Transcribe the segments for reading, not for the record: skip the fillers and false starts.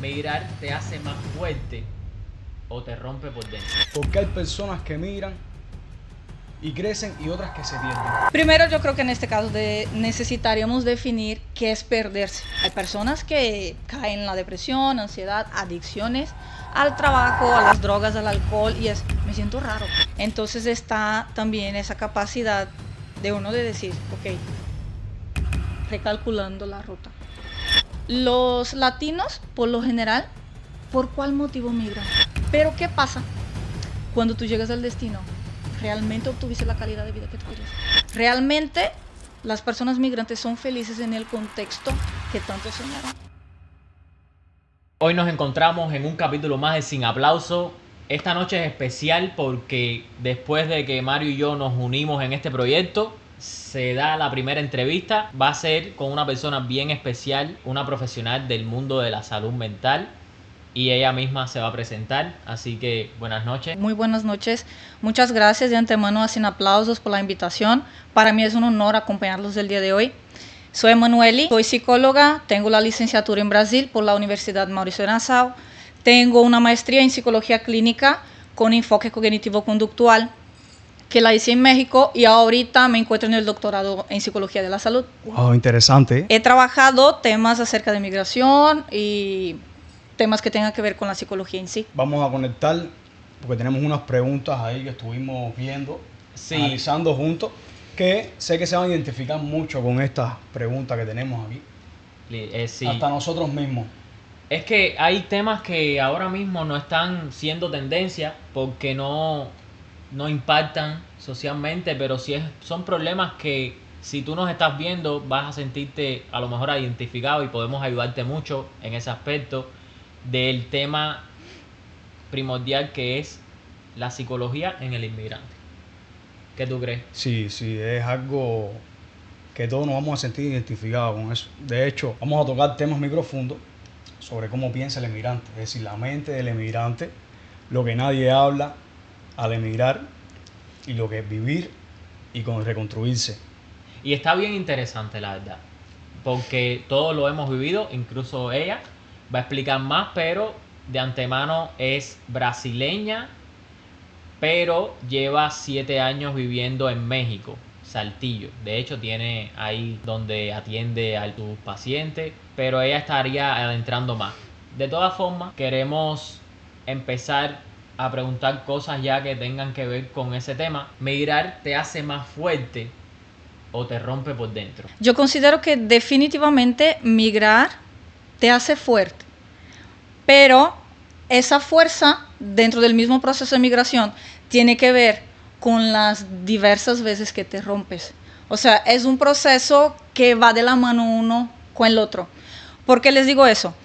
¿Migrar te hace más fuerte o te rompe por dentro? Porque hay personas que migran y crecen y otras que se pierden. Primero, yo creo que en este caso necesitaríamos definir qué es perderse. Hay personas que caen en la depresión, ansiedad, adicciones al trabajo, a las drogas, al alcohol y me siento raro. Entonces está también esa capacidad de uno de decir, ok, recalculando la ruta. Los latinos, por lo general, ¿por cuál motivo migran? Pero ¿qué pasa cuando tú llegas al destino? ¿Realmente obtuviste la calidad de vida que tú querías? ¿Realmente las personas migrantes son felices en el contexto que tanto soñaron? Hoy nos encontramos en un capítulo más de Sin Aplauso. Esta noche es especial porque después de que Mario y yo nos unimos en este proyecto, se da la primera entrevista. Va a ser con una persona bien especial, una profesional del mundo de la salud mental. Y ella misma se va a presentar, así que buenas noches. Muy buenas noches, muchas gracias de antemano a Sin Aplausos por la invitación. Para mí es un honor acompañarlos el día de hoy. Soy Emanueli, soy psicóloga, tengo la licenciatura en Brasil por la Universidad Mauricio Nassau, tengo una maestría en psicología clínica con enfoque cognitivo-conductual que la hice en México y ahorita me encuentro en el doctorado en psicología de la salud. Wow, interesante. He trabajado temas acerca de migración y temas que tengan que ver con la psicología en sí. Vamos a conectar porque tenemos unas preguntas ahí que estuvimos viendo, analizando juntos, que sé que se van a identificar mucho con estas preguntas que tenemos aquí. Sí. Hasta nosotros mismos. Es que hay temas que ahora mismo no están siendo tendencia porque no impactan socialmente, pero sí son problemas que si tú nos estás viendo vas a sentirte a lo mejor identificado y podemos ayudarte mucho en ese aspecto del tema primordial que es la psicología en el inmigrante. ¿Qué tú crees? Sí, es algo que todos nos vamos a sentir identificados con eso. De hecho, vamos a tocar temas muy profundos sobre cómo piensa el emigrante, es decir, la mente del emigrante, lo que nadie habla al emigrar y lo que es vivir y reconstruirse. Y está bien interesante, la verdad, porque todos lo hemos vivido, incluso ella va a explicar más, pero de antemano es brasileña, pero lleva 7 años viviendo en México, Saltillo. De hecho, tiene ahí donde atiende a tus pacientes, pero ella estaría adentrando más. De todas formas, queremos empezar a preguntar cosas ya que tengan que ver con ese tema. ¿Migrar te hace más fuerte o te rompe por dentro? Yo considero que definitivamente migrar te hace fuerte, pero esa fuerza dentro del mismo proceso de migración tiene que ver con las diversas veces que te rompes. O sea, es un proceso que va de la mano uno con el otro. ¿Por qué les digo eso?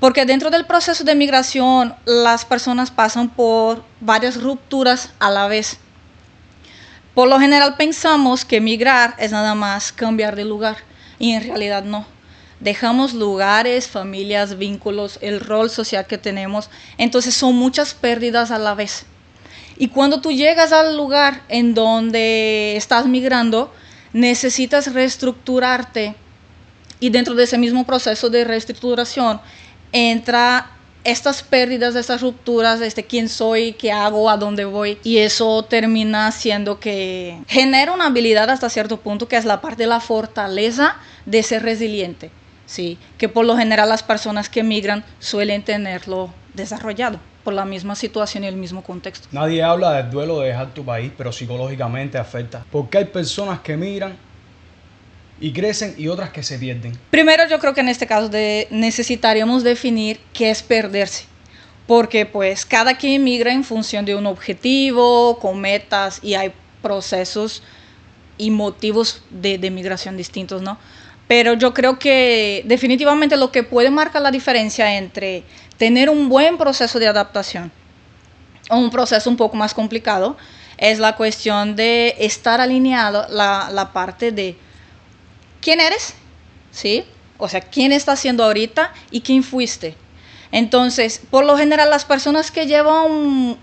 Porque dentro del proceso de migración las personas pasan por varias rupturas a la vez. Por lo general pensamos que migrar es nada más cambiar de lugar y en realidad no. Dejamos lugares, familias, vínculos, el rol social que tenemos, entonces son muchas pérdidas a la vez. Y cuando tú llegas al lugar en donde estás migrando, necesitas reestructurarte y dentro de ese mismo proceso de reestructuración entra estas pérdidas, estas rupturas, quién soy, qué hago, a dónde voy, y eso termina haciendo que genera una habilidad hasta cierto punto que es la parte de la fortaleza de ser resiliente, ¿sí? Que por lo general las personas que migran suelen tenerlo desarrollado por la misma situación y el mismo contexto. Nadie habla del duelo de dejar tu país, pero psicológicamente afecta. Porque hay personas que migran y crecen y otras que se pierden. Primero, yo creo que en este caso necesitaríamos definir qué es perderse, porque pues cada quien migra en función de un objetivo, con metas, y hay procesos y motivos de migración distintos, ¿no? Pero yo creo que definitivamente lo que puede marcar la diferencia entre tener un buen proceso de adaptación o un proceso un poco más complicado es la cuestión de estar alineado la parte de quién eres, ¿sí? O sea, quién estás siendo ahorita y quién fuiste. Entonces, por lo general, las personas que llevan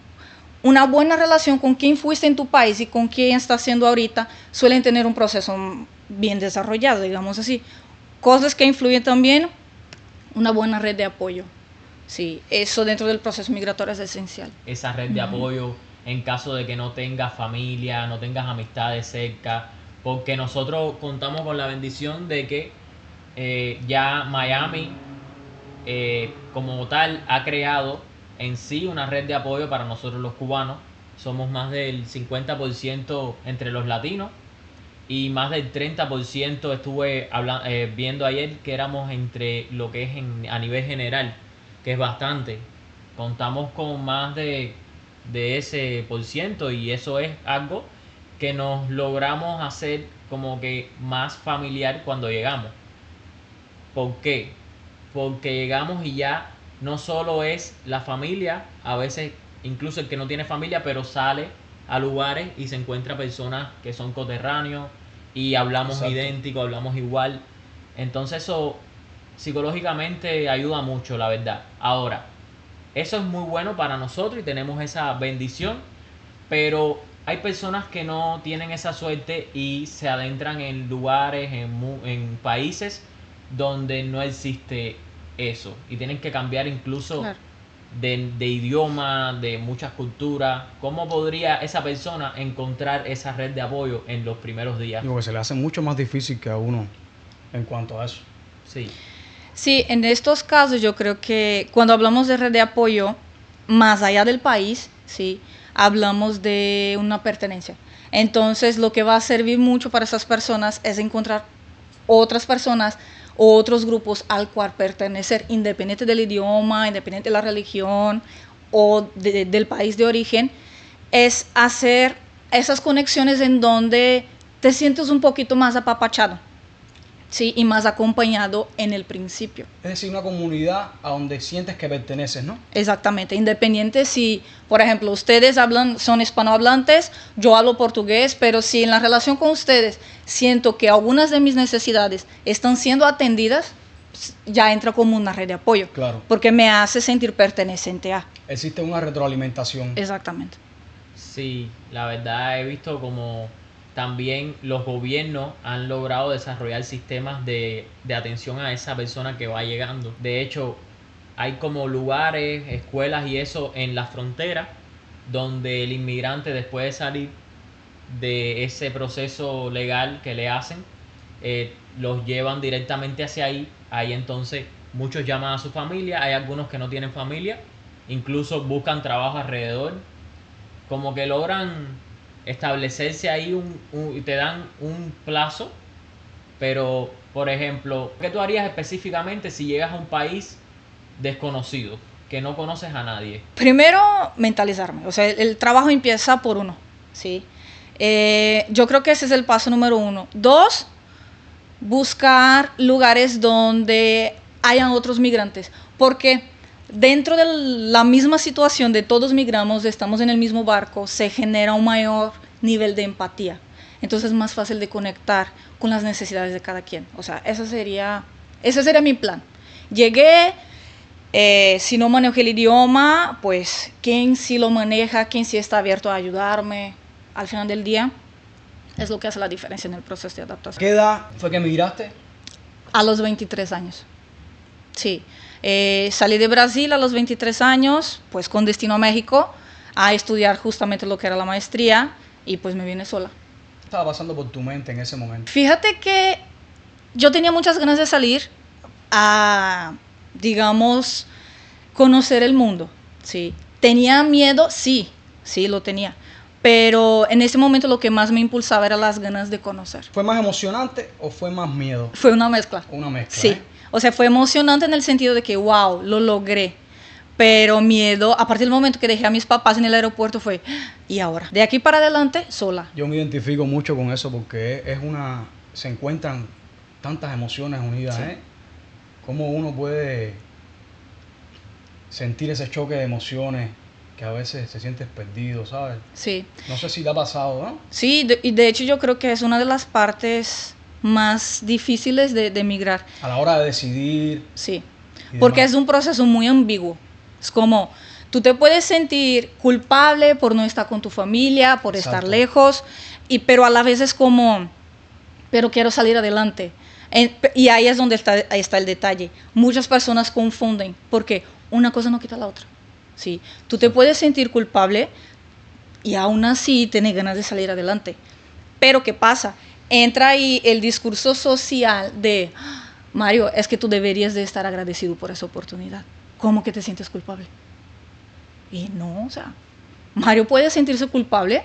una buena relación con quién fuiste en tu país y con quién estás siendo ahorita suelen tener un proceso bien desarrollado, digamos así. Cosas que influyen también, una buena red de apoyo. Sí, eso dentro del proceso migratorio es esencial. Esa red de apoyo en caso de que no tengas familia, no tengas amistades cerca, porque nosotros contamos con la bendición de que ya Miami como tal ha creado en sí una red de apoyo para nosotros los cubanos. Somos más del 50% entre los latinos y más del 30% estuve viendo ayer que éramos entre lo que es a nivel general, que es bastante. Contamos con más de ese por ciento y eso es algo que nos logramos hacer como que más familiar cuando llegamos. ¿Por qué? Porque llegamos y ya no solo es la familia, a veces incluso el que no tiene familia, pero sale a lugares y se encuentra personas que son coterráneos y hablamos Exacto. idéntico, hablamos igual. Entonces eso psicológicamente ayuda mucho, la verdad. Ahora, eso es muy bueno para nosotros y tenemos esa bendición, pero hay personas que no tienen esa suerte y se adentran en lugares, en países donde no existe eso y tienen que cambiar incluso Claro. de idioma, de muchas culturas. ¿Cómo podría esa persona encontrar esa red de apoyo en los primeros días? Digo que se le hace mucho más difícil que a uno en cuanto a eso. Sí, Sí, en estos casos yo creo que cuando hablamos de red de apoyo, más allá del país, sí, hablamos de una pertenencia. Entonces, lo que va a servir mucho para esas personas es encontrar otras personas o otros grupos al cual pertenecer, independiente del idioma, independiente de la religión o del país de origen, es hacer esas conexiones en donde te sientes un poquito más apapachado. Sí, y más acompañado en el principio. Es decir, una comunidad a donde sientes que perteneces, ¿no? Exactamente, independiente si, por ejemplo, ustedes son hispanohablantes, yo hablo portugués, pero si en la relación con ustedes siento que algunas de mis necesidades están siendo atendidas, ya entra como una red de apoyo. Claro. Porque me hace sentir perteneciente a. Existe una retroalimentación. Exactamente. sí, la verdad he visto como también los gobiernos han logrado desarrollar sistemas de atención a esa persona que va llegando. De hecho, hay como lugares, escuelas y eso en la frontera donde el inmigrante después de salir de ese proceso legal que le hacen, los llevan directamente hacia ahí. Ahí entonces muchos llaman a su familia, hay algunos que no tienen familia, incluso buscan trabajo alrededor, como que logran establecerse ahí y te dan un plazo, pero por ejemplo, ¿qué tú harías específicamente si llegas a un país desconocido, que no conoces a nadie? Primero, mentalizarme. O sea, el trabajo empieza por uno, ¿sí? Yo creo que ese es el paso número 1. 2, buscar lugares donde hayan otros migrantes. Porque dentro de la misma situación de todos migramos, estamos en el mismo barco, se genera un mayor nivel de empatía. Entonces es más fácil de conectar con las necesidades de cada quien. O sea, ese sería mi plan. Llegué, si no manejo el idioma, pues quién sí lo maneja, quién sí está abierto a ayudarme. Al final del día es lo que hace la diferencia en el proceso de adaptación. ¿Qué edad fue que emigraste? A los 23 años. Sí. Salí de Brasil a los 23 años, pues con destino a México, a estudiar justamente lo que era la maestría y pues me vine sola. ¿Qué estaba pasando por tu mente en ese momento? Fíjate que yo tenía muchas ganas de salir a, digamos, conocer el mundo, ¿sí? ¿Tenía miedo? Sí, lo tenía. Pero en ese momento lo que más me impulsaba era las ganas de conocer. ¿Fue más emocionante o fue más miedo? Fue una mezcla. Una mezcla, Sí. ¿eh? O sea, fue emocionante en el sentido de que, wow, lo logré. Pero miedo, a partir del momento que dejé a mis papás en el aeropuerto fue, ¿y ahora? De aquí para adelante, sola. Yo me identifico mucho con eso porque se encuentran tantas emociones unidas, Sí. ¿eh? Cómo uno puede sentir ese choque de emociones que a veces se sientes perdido, ¿sabes? Sí. No sé si te ha pasado, ¿no? Sí, y de hecho yo creo que es una de las partes más difíciles de emigrar. A la hora de decidir. Sí. y Porque demás. es un proceso muy ambiguo. Es como, tú te puedes sentir culpable por no estar con tu familia, por estar Exacto. lejos, pero a la vez es como, pero quiero salir adelante. Y ahí es donde está el detalle. Muchas personas confunden, porque una cosa no quita la otra. ¿Sí? Tú te puedes sentir culpable y aún así tener ganas de salir adelante. Pero ¿qué pasa? Entra ahí el discurso social de, Mario, es que tú deberías de estar agradecido por esa oportunidad. ¿Cómo que te sientes culpable? Y no, o sea, Mario puede sentirse culpable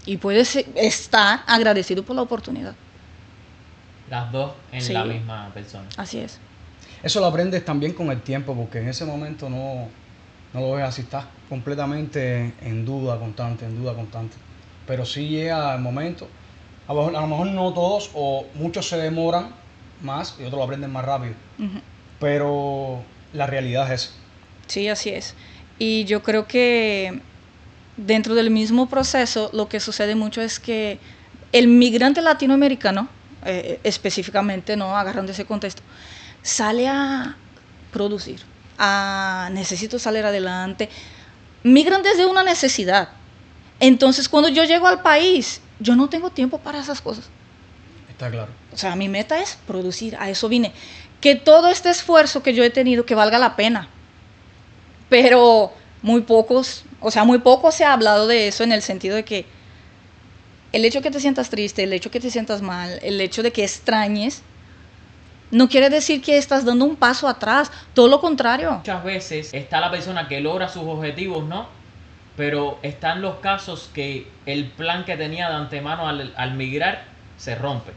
y puede estar agradecido por la oportunidad. Las dos en Sí. la misma persona. Así es. Eso lo aprendes también con el tiempo, porque en ese momento no lo ves así, estás completamente en duda constante. Pero sí llega el momento, a lo mejor no todos o muchos se demoran más y otros lo aprenden más rápido, Ujú. pero la realidad es esa. Sí, así es. Y yo creo que dentro del mismo proceso lo que sucede mucho es que el migrante latinoamericano, específicamente, ¿no? Agarrando ese contexto, sale a producir, a necesito salir adelante. Migran desde una necesidad. Entonces, cuando yo llego al país, yo no tengo tiempo para esas cosas. Está claro. O sea, mi meta es producir, a eso vine. Que todo este esfuerzo que yo he tenido, que valga la pena. Pero muy poco se ha hablado de eso en el sentido de que el hecho que te sientas triste, el hecho que te sientas mal, el hecho de que extrañes, no quiere decir que estás dando un paso atrás, todo lo contrario. Muchas veces está la persona que logra sus objetivos, ¿no? Pero están los casos que el plan que tenía de antemano al migrar se rompe.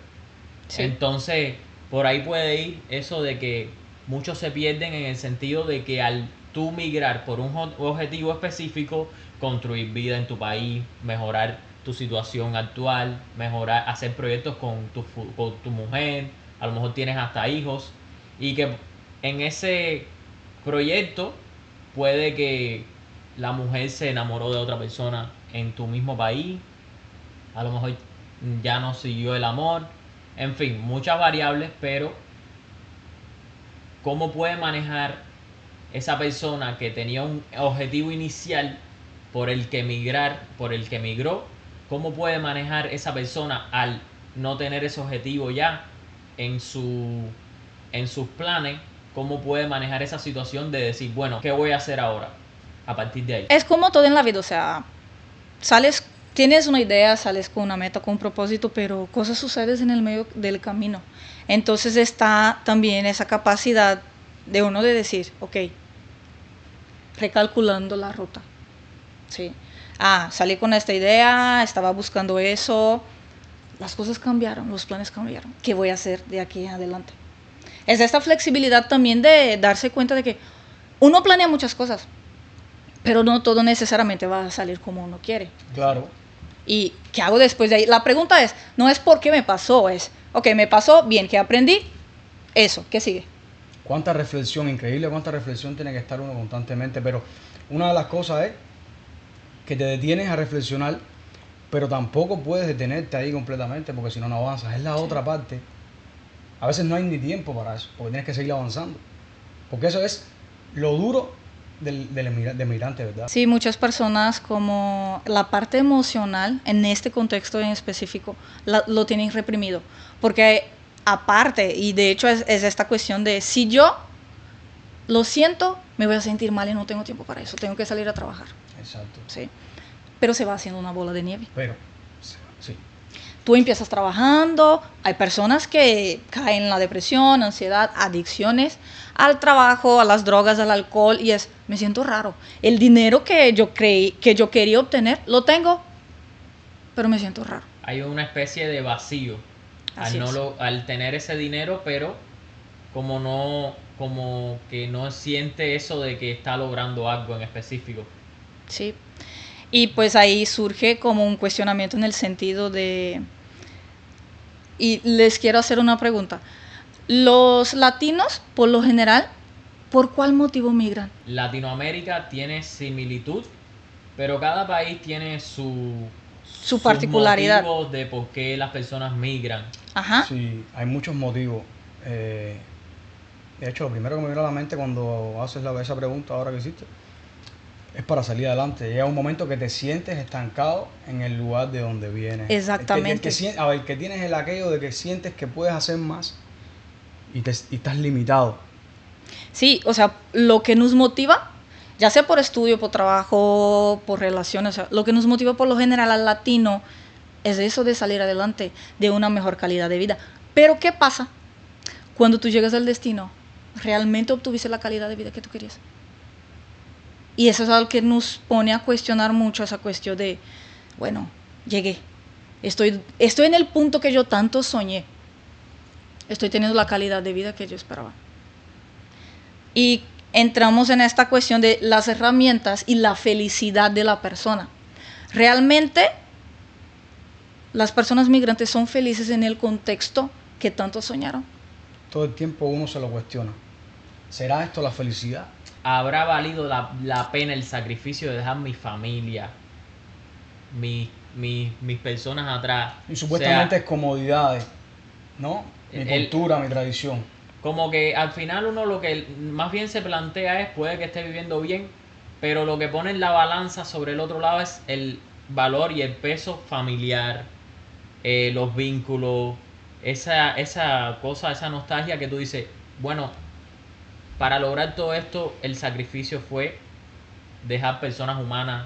Sí. Entonces, por ahí puede ir eso de que muchos se pierden en el sentido de que al tú migrar por un objetivo específico, construir vida en tu país, mejorar tu situación actual, mejorar, hacer proyectos con tu mujer, a lo mejor tienes hasta hijos, y que en ese proyecto puede que la mujer se enamoró de otra persona en tu mismo país, a lo mejor ya no siguió el amor, en fin, muchas variables, pero ¿cómo puede manejar esa persona que tenía un objetivo inicial por el que migró? ¿Cómo puede manejar esa persona al no tener ese objetivo ya en sus planes? ¿Cómo puede manejar esa situación de decir, bueno, ¿qué voy a hacer ahora? A partir de ahí. Es como todo en la vida, o sea, tienes una idea, sales con una meta, con un propósito, pero cosas suceden en el medio del camino. Entonces está también esa capacidad de uno de decir, ok, recalculando la ruta. Sí. Salí con esta idea, estaba buscando eso, las cosas cambiaron, los planes cambiaron. ¿Qué voy a hacer de aquí en adelante? Es esta flexibilidad también de darse cuenta de que uno planea muchas cosas, pero no todo necesariamente va a salir como uno quiere. Claro. ¿Y qué hago después de ahí? La pregunta es, no es por qué me pasó, es, ok, me pasó, bien, ¿qué aprendí? Eso, ¿qué sigue? Cuánta reflexión, increíble cuánta reflexión tiene que estar uno constantemente, pero una de las cosas es que te detienes a reflexionar, pero tampoco puedes detenerte ahí completamente porque si no, no avanzas. Es la otra parte. A veces no hay ni tiempo para eso, porque tienes que seguir avanzando. Porque eso es lo duro del migrante, ¿verdad? Sí, muchas personas como la parte emocional, en este contexto en específico, lo tienen reprimido. Porque aparte, y de hecho es esta cuestión de si yo lo siento, me voy a sentir mal y no tengo tiempo para eso, tengo que salir a trabajar. Exacto. ¿Sí? Pero se va haciendo una bola de nieve. Pero, sí. Tú empiezas trabajando, hay personas que caen en la depresión, ansiedad, adicciones al trabajo, a las drogas, al alcohol, y me siento raro. El dinero que yo quería obtener, lo tengo, pero me siento raro. Hay una especie de vacío al tener ese dinero, pero como que no siente eso de que está logrando algo en específico. Sí. Y pues ahí surge como un cuestionamiento en el sentido de... Y les quiero hacer una pregunta. Los latinos, por lo general, ¿por cuál motivo migran? Latinoamérica tiene similitud, pero cada país tiene su particularidad. Sus motivos de por qué las personas migran. Ajá. Sí, hay muchos motivos. De hecho, lo primero que me viene a la mente cuando haces esa pregunta ahora que hiciste es para salir adelante. Llega un momento que te sientes estancado en el lugar de donde vienes. Exactamente. Que tienes el aquello de que sientes que puedes hacer más y estás limitado. Sí, o sea, lo que nos motiva, ya sea por estudio, por trabajo, por relaciones, o sea, lo que nos motiva por lo general al latino es eso de salir adelante, de una mejor calidad de vida. Pero ¿qué pasa cuando tú llegas al destino? ¿Realmente obtuviste la calidad de vida que tú querías? Y eso es algo que nos pone a cuestionar mucho esa cuestión de, bueno, llegué, estoy en el punto que yo tanto soñé, estoy teniendo la calidad de vida que yo esperaba. Y entramos en esta cuestión de las herramientas y la felicidad de la persona. Realmente, las personas migrantes son felices en el contexto que tanto soñaron. Todo el tiempo uno se lo cuestiona. ¿Será esto la felicidad? ¿Habrá valido la pena el sacrificio de dejar mi familia, mis personas atrás? Y supuestamente O sea, es comodidades, ¿no? Mi cultura, mi tradición. como que al final uno lo que más bien se plantea es, puede que esté viviendo bien, pero lo que pone en la balanza sobre el otro lado es el valor y el peso familiar, los vínculos, esa cosa, esa nostalgia que tú dices, bueno, para lograr todo esto, el sacrificio fue dejar personas humanas,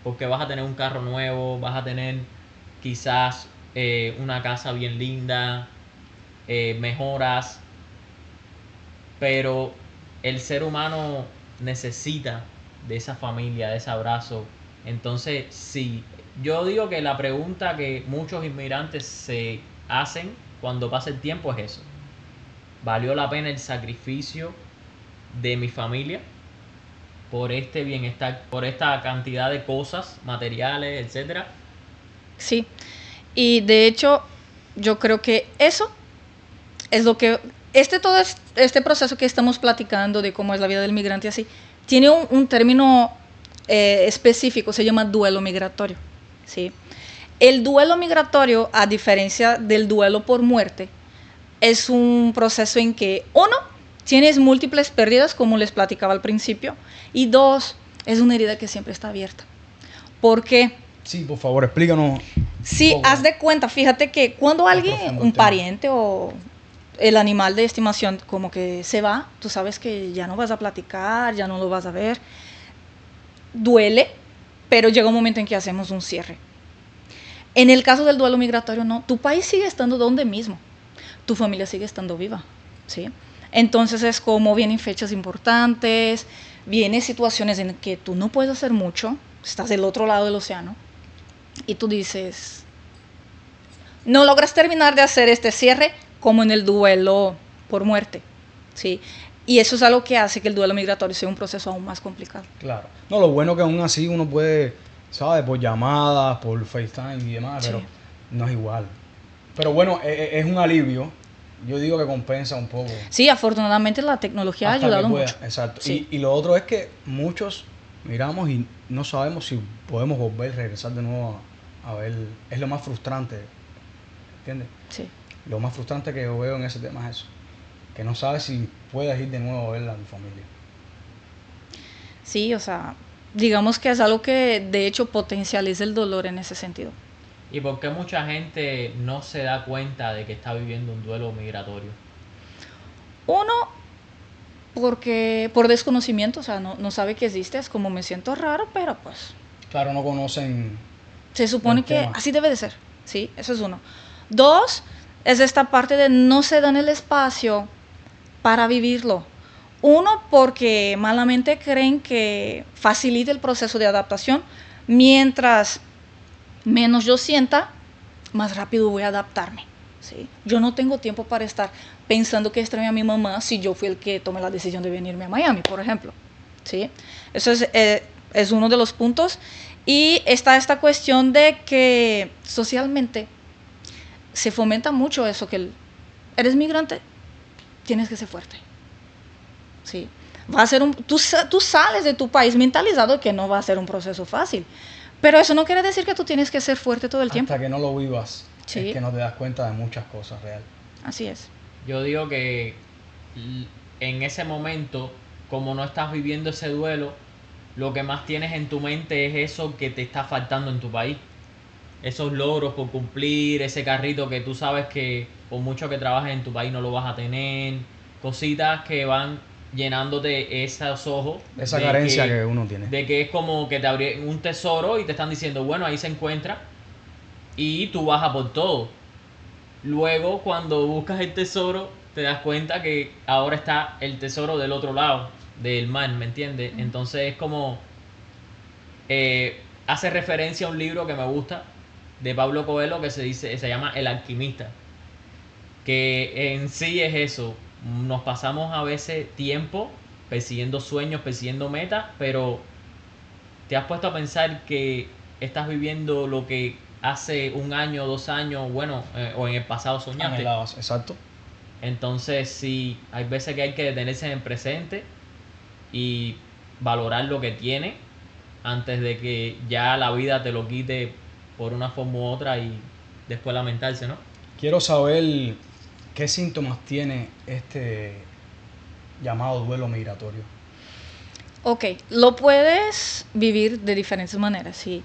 porque vas a tener un carro nuevo, vas a tener quizás una casa bien linda, mejoras, pero el ser humano necesita de esa familia, de ese abrazo. Entonces, sí, yo digo que la pregunta que muchos inmigrantes se hacen cuando pasa el tiempo es eso. ¿Valió la pena el sacrificio de mi familia por este bienestar, por esta cantidad de cosas, materiales, etcétera? Sí, y de hecho yo creo que eso es lo que, todo este proceso que estamos platicando de cómo es la vida del migrante así, tiene un término específico, se llama duelo migratorio, ¿sí? El duelo migratorio, a diferencia del duelo por muerte, es un proceso en que, uno, tienes múltiples pérdidas, como les platicaba al principio, y dos, es una herida que siempre está abierta. ¿Por qué? Sí, por favor, explícanos. Sí, haz de cuenta, fíjate que cuando alguien, un pariente o el animal de estimación como que se va, tú sabes que ya no vas a platicar, ya no lo vas a ver, duele, pero llega un momento en que hacemos un cierre. En el caso del duelo migratorio, no, tu país sigue estando donde mismo, tu familia sigue estando viva, ¿sí? Entonces es como vienen fechas importantes, vienen situaciones en que tú no puedes hacer mucho, estás del otro lado del océano, y tú dices, no logras terminar de hacer este cierre como en el duelo por muerte, ¿sí? Y eso es algo que hace que el duelo migratorio sea un proceso aún más complicado. Claro. No, lo bueno que aún así uno puede, ¿sabes? Por llamadas, por FaceTime y demás, Sí. pero no es igual. Pero bueno, es un alivio. Yo digo que compensa un poco. Sí, afortunadamente la tecnología ha Hasta ayudado que pueda, mucho. exacto. Sí. Y lo otro es que muchos miramos y no sabemos si podemos volver, regresar de nuevo a ver. Es lo más frustrante, ¿entiendes? Sí. Lo más frustrante que yo veo en ese tema es eso. Que no sabes si puedes ir de nuevo a ver a tu familia. Sí, o sea, digamos que es algo que de hecho potencializa el dolor en ese sentido. ¿Y por qué mucha gente no se da cuenta de que está viviendo un duelo migratorio? Uno, porque por desconocimiento, o sea, no sabe que existe, es como me siento raro, pero pues Claro, no conocen se supone el que tema. así debe de ser, ¿sí? Eso es uno. Dos, es esta parte de no se dan el espacio para vivirlo. Uno, porque malamente creen que facilita el proceso de adaptación, mientras menos yo sienta, más rápido voy a adaptarme, ¿sí? Yo no tengo tiempo para estar pensando que extraño a mi mamá si yo fui el que tomé la decisión de venirme a Miami, por ejemplo, ¿sí? Eso es uno de los puntos. Y está esta cuestión de que socialmente se fomenta mucho eso, que eres migrante, tienes que ser fuerte, ¿sí? Va a ser tú sales de tu país mentalizado que no va a ser un proceso fácil, pero eso no quiere decir que tú tienes que ser fuerte todo el tiempo. Hasta que no lo vivas, Sí. es que no te das cuenta de muchas cosas real. Así es. Yo digo que en ese momento, como no estás viviendo ese duelo, lo que más tienes en tu mente es eso que te está faltando en tu país. Esos logros por cumplir, ese carrito que tú sabes que por mucho que trabajes en tu país no lo vas a tener, cositas que van llenándote esos ojos. Esa de carencia que uno tiene. De que es como que te abrieron un tesoro y te están diciendo, bueno, ahí se encuentra y tú vas a por todo. Luego, cuando buscas el tesoro, te das cuenta que ahora está el tesoro del otro lado del mar, ¿me entiendes? Entonces es como... hace referencia a un libro que me gusta de Pablo Coelho que se llama El Alquimista, que en sí es eso. Nos pasamos a veces tiempo persiguiendo sueños, persiguiendo metas, pero te has puesto a pensar que estás viviendo lo que hace un año, 2 años, bueno, o en el pasado soñaste. Anhelabas, exacto. Entonces sí, hay veces que hay que detenerse en el presente y valorar lo que tiene antes de que ya la vida te lo quite por una forma u otra y después lamentarse, ¿no? Quiero saber qué síntomas tiene este llamado duelo migratorio. Ok, lo puedes vivir de diferentes maneras, sí.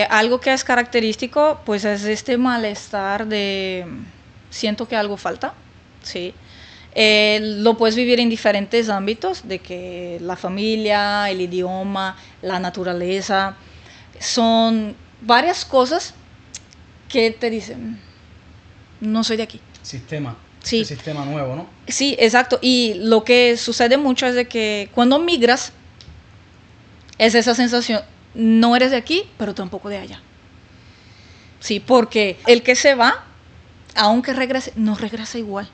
Algo que es característico, pues es este malestar de siento que algo falta, sí. Lo puedes vivir en diferentes ámbitos, de que la familia, el idioma, la naturaleza, son varias cosas que te dicen, no soy de aquí. Sistema. Sí. Este sistema nuevo, ¿no? Sí, exacto. Y lo que sucede mucho es de que cuando migras, es esa sensación, no eres de aquí, pero tampoco de allá. Sí, porque el que se va, aunque regrese, no regresa igual.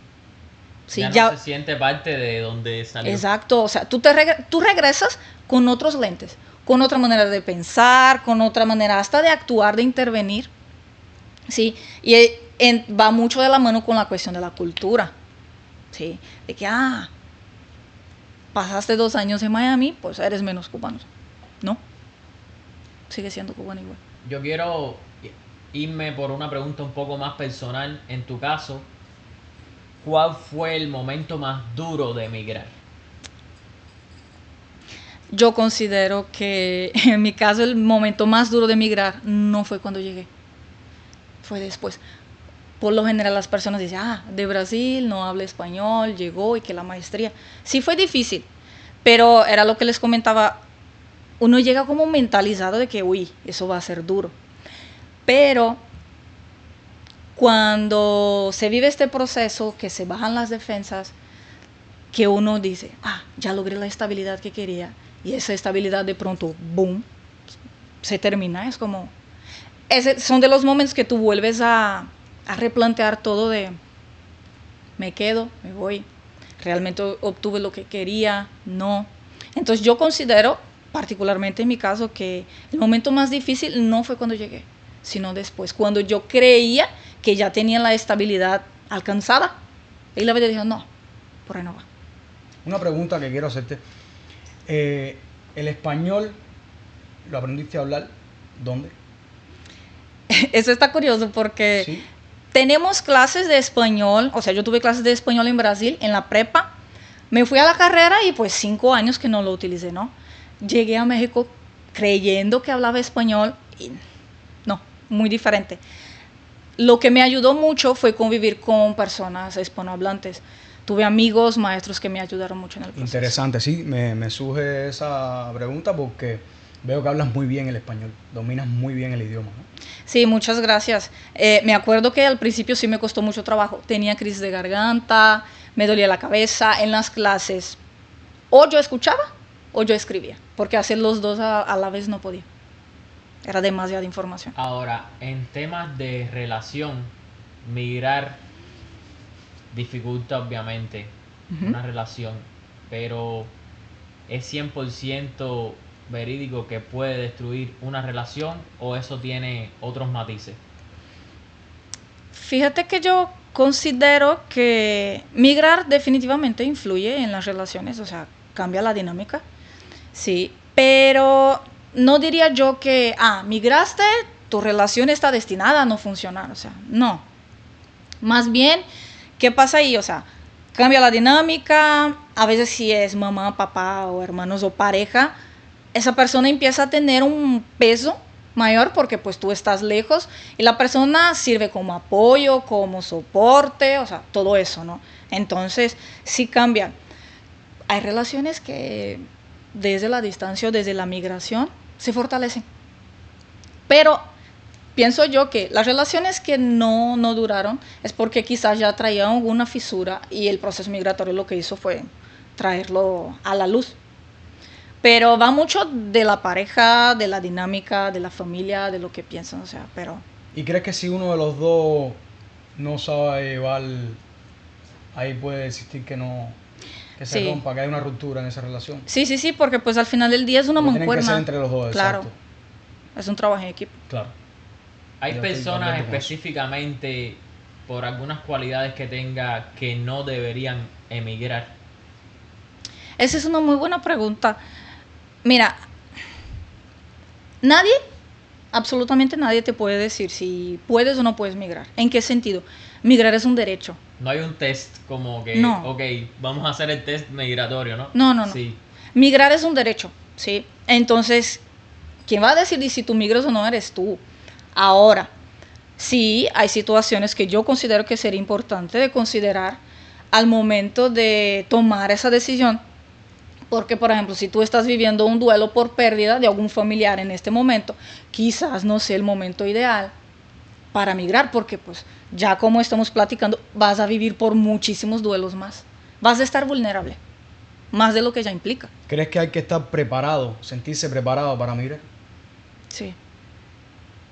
Sí, ya no se siente parte de donde salió. Exacto, o sea, tú regresas con otros lentes, con otra manera de pensar, con otra manera hasta de actuar, de intervenir. Sí, y va mucho de la mano con la cuestión de la cultura. Sí, de que, pasaste 2 años en Miami, pues eres menos cubano. No, sigue siendo cubano igual. Yo quiero irme por una pregunta un poco más personal. En tu caso, ¿cuál fue el momento más duro de emigrar? Yo considero que en mi caso el momento más duro de emigrar no fue cuando llegué, fue después. Por lo general las personas dicen, de Brasil, no habla español, llegó y que la maestría. Sí fue difícil, pero era lo que les comentaba, uno llega como mentalizado de que, eso va a ser duro. Pero cuando se vive este proceso, que se bajan las defensas, que uno dice, ya logré la estabilidad que quería, y esa estabilidad de pronto, boom, se termina, es como... son de los momentos que tú vuelves a replantear todo de, me quedo, me voy, realmente obtuve lo que quería, no. Entonces yo considero, particularmente en mi caso, que el momento más difícil no fue cuando llegué, sino después, cuando yo creía que ya tenía la estabilidad alcanzada, y la vida dijo, no, por ahí no va. Una pregunta que quiero hacerte, ¿el español lo aprendiste a hablar dónde? Eso está curioso porque ¿Sí? Tenemos clases de español, o sea, yo tuve clases de español en Brasil, en la prepa, me fui a la carrera y pues 5 años que no lo utilicé, ¿no? Llegué a México creyendo que hablaba español y no, muy diferente. Lo que me ayudó mucho fue convivir con personas hispanohablantes. Tuve amigos, maestros que me ayudaron mucho en el proceso. Interesante, sí, me surge esa pregunta porque veo que hablas muy bien el español, dominas muy bien el idioma, ¿no? Sí, muchas gracias. Me acuerdo que al principio sí me costó mucho trabajo. Tenía crisis de garganta, me dolía la cabeza en las clases. O yo escuchaba o yo escribía, porque hacer los dos a la vez no podía. Era demasiada información. Ahora, en temas de relación, migrar dificulta obviamente una relación, pero es 100% verídico que puede destruir una relación o eso tiene otros matices. Fíjate que yo considero que migrar definitivamente influye en las relaciones, o sea, cambia la dinámica, sí, pero no diría yo que, migraste, tu relación está destinada a no funcionar, o sea, no. Más bien, ¿qué pasa ahí? O sea, cambia la dinámica, a veces si es mamá, papá o hermanos o pareja, esa persona empieza a tener un peso mayor porque pues tú estás lejos y la persona sirve como apoyo, como soporte, o sea, todo eso, ¿no? Entonces, sí cambian. Hay relaciones que desde la distancia o desde la migración se fortalecen. Pero pienso yo que las relaciones que no duraron es porque quizás ya traían alguna fisura y el proceso migratorio lo que hizo fue traerlo a la luz. Pero va mucho de la pareja, de la dinámica, de la familia, de lo que piensan, o sea, pero... ¿Y crees que si uno de los dos no sabe llevar, ahí puede existir que no, que se Sí. rompa, que hay una ruptura en esa relación? Sí, porque pues al final del día es una Porque tienen que mancuerna. ser entre los dos, Claro, exacto. es un trabajo en equipo. Claro. Hay Yo estoy personas de acuerdo con eso. específicamente por algunas cualidades que tenga que no deberían emigrar. Esa es una muy buena pregunta. Mira, nadie, absolutamente nadie te puede decir si puedes o no puedes migrar. ¿En qué sentido? Migrar es un derecho. No hay un test como que, No. ok, vamos a hacer el test migratorio, ¿no? No. Sí. Migrar es un derecho, ¿sí? Entonces, ¿quién va a decidir si tú migras o no eres tú? Ahora, sí, hay situaciones que yo considero que sería importante de considerar al momento de tomar esa decisión. Porque, por ejemplo, si tú estás viviendo un duelo por pérdida de algún familiar en este momento, quizás no sea el momento ideal para migrar, porque pues ya como estamos platicando, vas a vivir por muchísimos duelos más. Vas a estar vulnerable, más de lo que ya implica. ¿Crees que hay que estar preparado, sentirse preparado para migrar? Sí.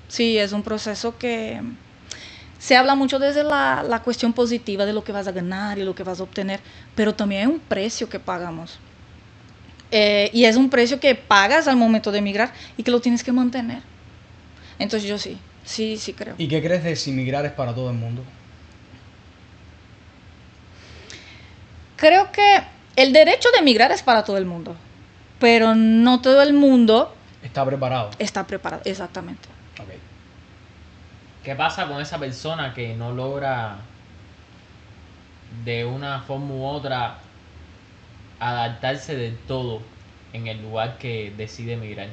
Sí, es un proceso que se habla mucho desde la cuestión positiva de lo que vas a ganar y lo que vas a obtener, pero también hay un precio que pagamos. Y es un precio que pagas al momento de emigrar y que lo tienes que mantener. Entonces yo sí creo. ¿Y qué crees de si migrar es para todo el mundo? Creo que el derecho de emigrar es para todo el mundo, pero no todo el mundo Está preparado. está preparado, exactamente. Ok. ¿Qué pasa con esa persona que no logra de una forma u otra adaptarse del todo en el lugar que decide emigrar?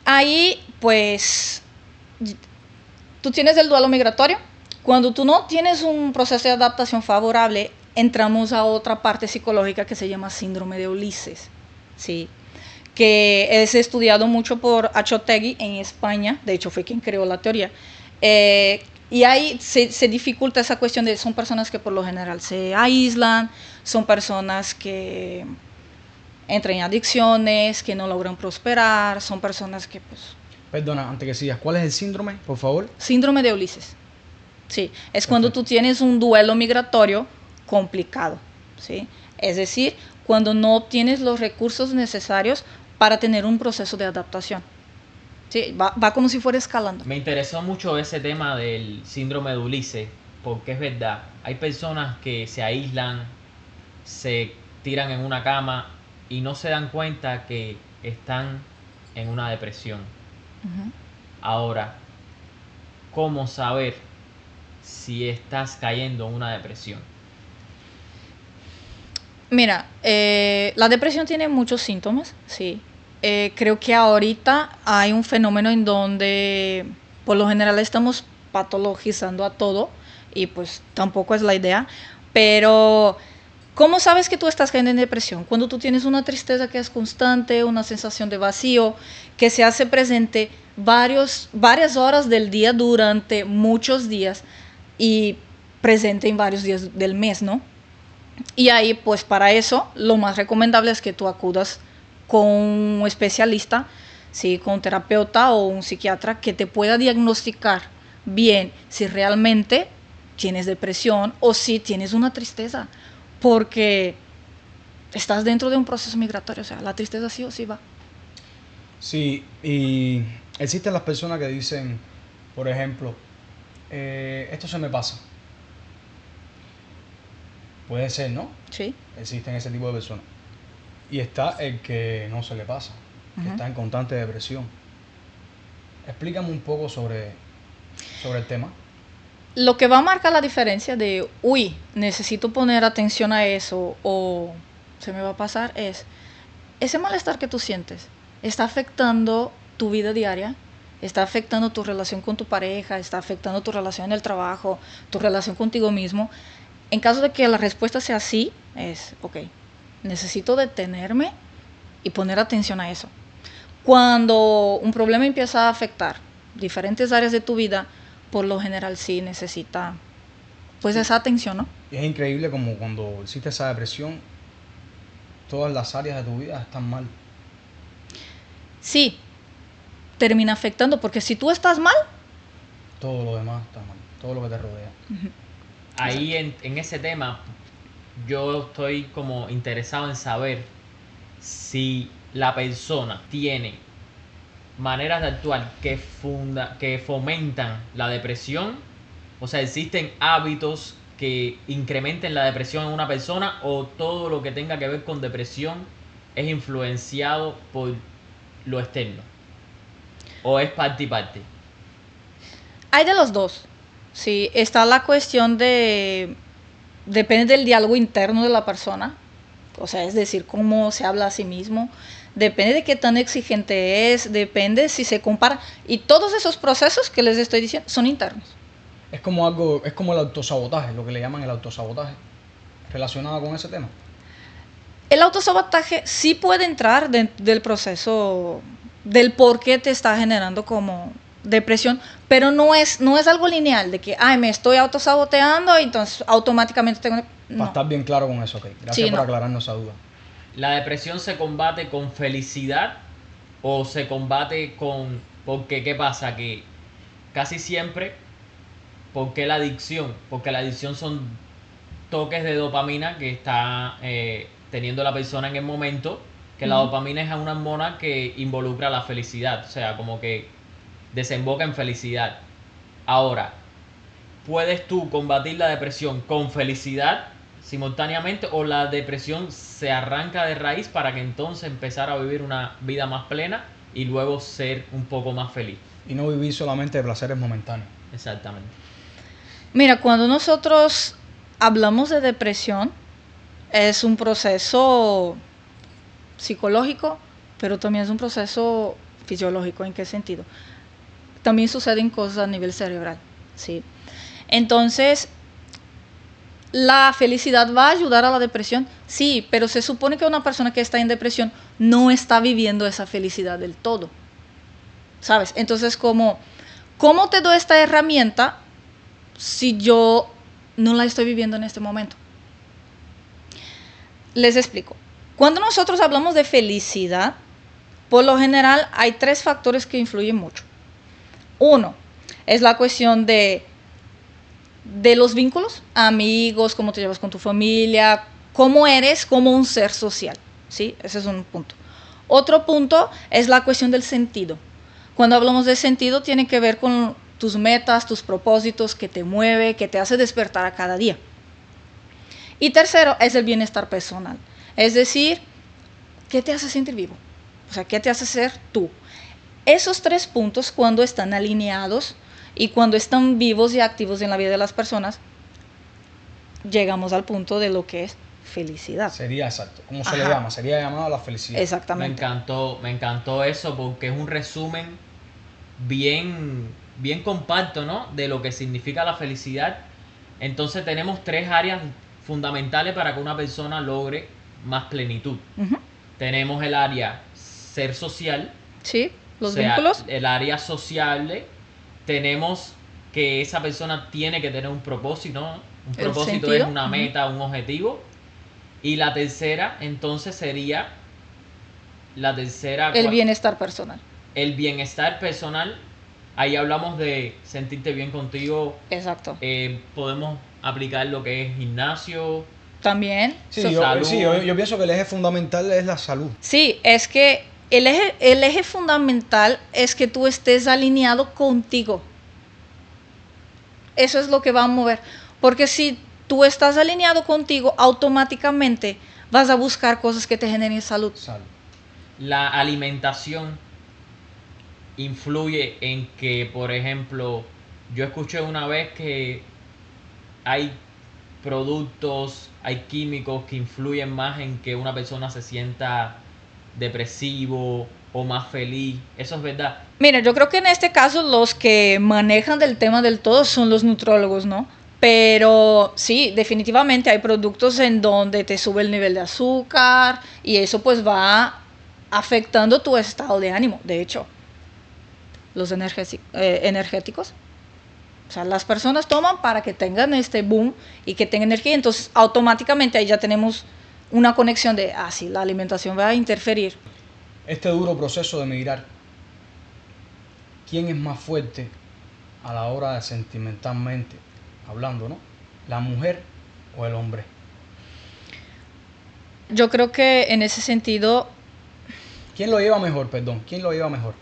Ahí, pues, tú tienes el duelo migratorio. Cuando tú no tienes un proceso de adaptación favorable, entramos a otra parte psicológica que se llama síndrome de Ulises, ¿sí? Que es estudiado mucho por Achotegui en España, de hecho fue quien creó la teoría. Y ahí se dificulta esa cuestión de son personas que por lo general se aíslan, son personas que entran en adicciones, que no logran prosperar, son personas que pues... Perdona, antes que sigas, ¿cuál es el síndrome, por favor? Síndrome de Ulises. Sí, es cuando tú tienes un duelo migratorio complicado, ¿sí? Es decir, cuando no obtienes los recursos necesarios para tener un proceso de adaptación. Sí, va como si fuera escalando. Me interesó mucho ese tema del síndrome de Ulises, porque es verdad, hay personas que se aíslan, se tiran en una cama y no se dan cuenta que están en una depresión. Ujú. Ahora, ¿cómo saber si estás cayendo en una depresión? Mira, la depresión tiene muchos síntomas, sí. Creo que ahorita hay un fenómeno en donde por lo general estamos patologizando a todo y pues tampoco es la idea, pero ¿cómo sabes que tú estás cayendo en depresión? Cuando tú tienes una tristeza que es constante, una sensación de vacío, que se hace presente varias horas del día durante muchos días y presente en varios días del mes, ¿no? Y ahí, pues para eso, lo más recomendable es que tú acudas con un especialista, ¿sí? Con un terapeuta o un psiquiatra que te pueda diagnosticar bien si realmente tienes depresión o si tienes una tristeza, porque estás dentro de un proceso migratorio, o sea, la tristeza sí o sí va. Sí, y existen las personas que dicen, por ejemplo, esto se me pasa. Puede ser, ¿no? Sí. Existen ese tipo de personas. Y está el que no se le pasa, que Ujú. está en constante depresión. Explícame un poco sobre el tema. Lo que va a marcar la diferencia de, uy, necesito poner atención a eso o se me va a pasar es ese malestar que tú sientes está afectando tu vida diaria, está afectando tu relación con tu pareja, está afectando tu relación en el trabajo, tu relación contigo mismo. En caso de que la respuesta sea sí, es, ok, necesito detenerme y poner atención a eso. Cuando un problema empieza a afectar diferentes áreas de tu vida, por lo general sí necesita pues esa atención, ¿no? Y es increíble como cuando existe esa depresión, todas las áreas de tu vida están mal. Sí, termina afectando, porque si tú estás mal, Todo lo demás está mal, todo lo que te rodea. Ahí en ese tema, yo estoy como interesado en saber si la persona tiene maneras de actuar que fomentan la depresión, o sea, existen hábitos que incrementen la depresión en una persona, o todo lo que tenga que ver con depresión es influenciado por lo externo, o es parte y parte. hay de los dos. Sí, está la cuestión de, depende del diálogo interno de la persona, o sea, es decir, cómo se habla a sí mismo, depende de qué tan exigente es, depende si se compara, y todos esos procesos que les estoy diciendo son internos. Es como el autosabotaje, lo que le llaman el autosabotaje, relacionado con ese tema. El autosabotaje sí puede entrar del proceso del por qué te está generando como depresión, pero no es algo lineal de que, ay, me estoy autosaboteando y entonces automáticamente tengo... Para No. estar bien claro con eso, ok. Gracias Sí, por no. aclararnos esa duda. ¿La depresión se combate con felicidad o se combate con... Porque, ¿qué pasa? Que casi siempre, ¿por qué la adicción? Porque la adicción son toques de dopamina que está teniendo la persona en el momento, que la dopamina es una hormona que involucra la felicidad, o sea, como que desemboca en felicidad. Ahora, ¿puedes tú combatir la depresión con felicidad simultáneamente, o la depresión se arranca de raíz para que entonces empezar a vivir una vida más plena y luego ser un poco más feliz? Y no vivir solamente de placeres momentáneos. Exactamente. Mira, cuando nosotros hablamos de depresión, es un proceso psicológico, pero también es un proceso fisiológico. ¿En qué sentido? También suceden cosas a nivel cerebral, ¿sí? Entonces, ¿la felicidad va a ayudar a la depresión? Sí, pero se supone que una persona que está en depresión no está viviendo esa felicidad del todo, ¿sabes? Entonces, ¿cómo te doy esta herramienta si yo no la estoy viviendo en este momento? Les explico. Cuando nosotros hablamos de felicidad, por lo general hay 3 factores que influyen mucho. Uno, es la cuestión de los vínculos, amigos, cómo te llevas con tu familia, cómo eres como un ser social, ¿sí? Ese es un punto. Otro punto es la cuestión del sentido. Cuando hablamos de sentido, tiene que ver con tus metas, tus propósitos, que te mueve, que te hace despertar a cada día. Y tercero es el bienestar personal. Es decir, ¿qué te hace sentir vivo? O sea, ¿qué te hace ser tú? Esos 3 puntos, cuando están alineados y cuando están vivos y activos en la vida de las personas, llegamos al punto de lo que es felicidad. Sería exacto. ¿Cómo se le llama? Sería llamado la felicidad. Exactamente. Me encantó eso porque es un resumen bien compacto, ¿no? De lo que significa la felicidad. Entonces tenemos 3 áreas fundamentales para que una persona logre más plenitud. Tenemos el área ser social. Sí, los o sea, vínculos. el área sociable. Tenemos que esa persona tiene que tener un propósito, ¿no? Un El propósito sentido. es una meta, un objetivo. Y la tercera, entonces, sería El bienestar personal. el bienestar personal. Ahí hablamos de sentirte bien contigo. Exacto. Podemos aplicar lo que es gimnasio. También. Sí, Salud. yo pienso que el eje fundamental es la salud. Sí, es que el eje fundamental es que tú estés alineado contigo. Eso es lo que va a mover. Porque si tú estás alineado contigo, automáticamente vas a buscar cosas que te generen salud. Salud. La alimentación influye en que, por ejemplo, yo escuché una vez que hay productos, hay químicos que influyen más en que una persona se sienta depresivo o más feliz. Eso es verdad. Mira, yo creo que en este caso los que manejan del tema del todo son los nutrólogos, ¿no? Pero sí, definitivamente hay productos en donde te sube el nivel de azúcar y eso pues va afectando tu estado de ánimo. De hecho, los energéticos, o sea, las personas toman para que tengan este boom y que tengan energía, entonces automáticamente ahí ya tenemos una conexión de, sí, la alimentación va a interferir. Este duro proceso de emigrar, ¿quién es más fuerte a la hora de sentimentalmente hablando, ¿no? ¿La mujer o el hombre? Yo creo que en ese sentido ¿Quién lo lleva mejor, perdón? ¿Quién lo lleva mejor?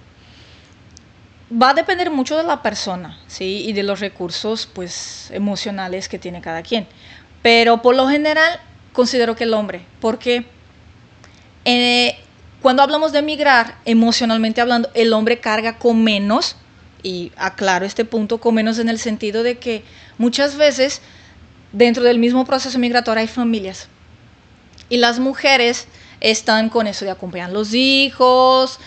va a depender mucho de la persona, ¿sí? Y de los recursos, pues, emocionales que tiene cada quien. Pero por lo general, considero que el hombre, porque cuando hablamos de emigrar, emocionalmente hablando, el hombre carga con menos, y aclaro este punto, con menos en el sentido de que muchas veces dentro del mismo proceso migratorio hay familias. Y las mujeres están con eso de acompañar a los hijos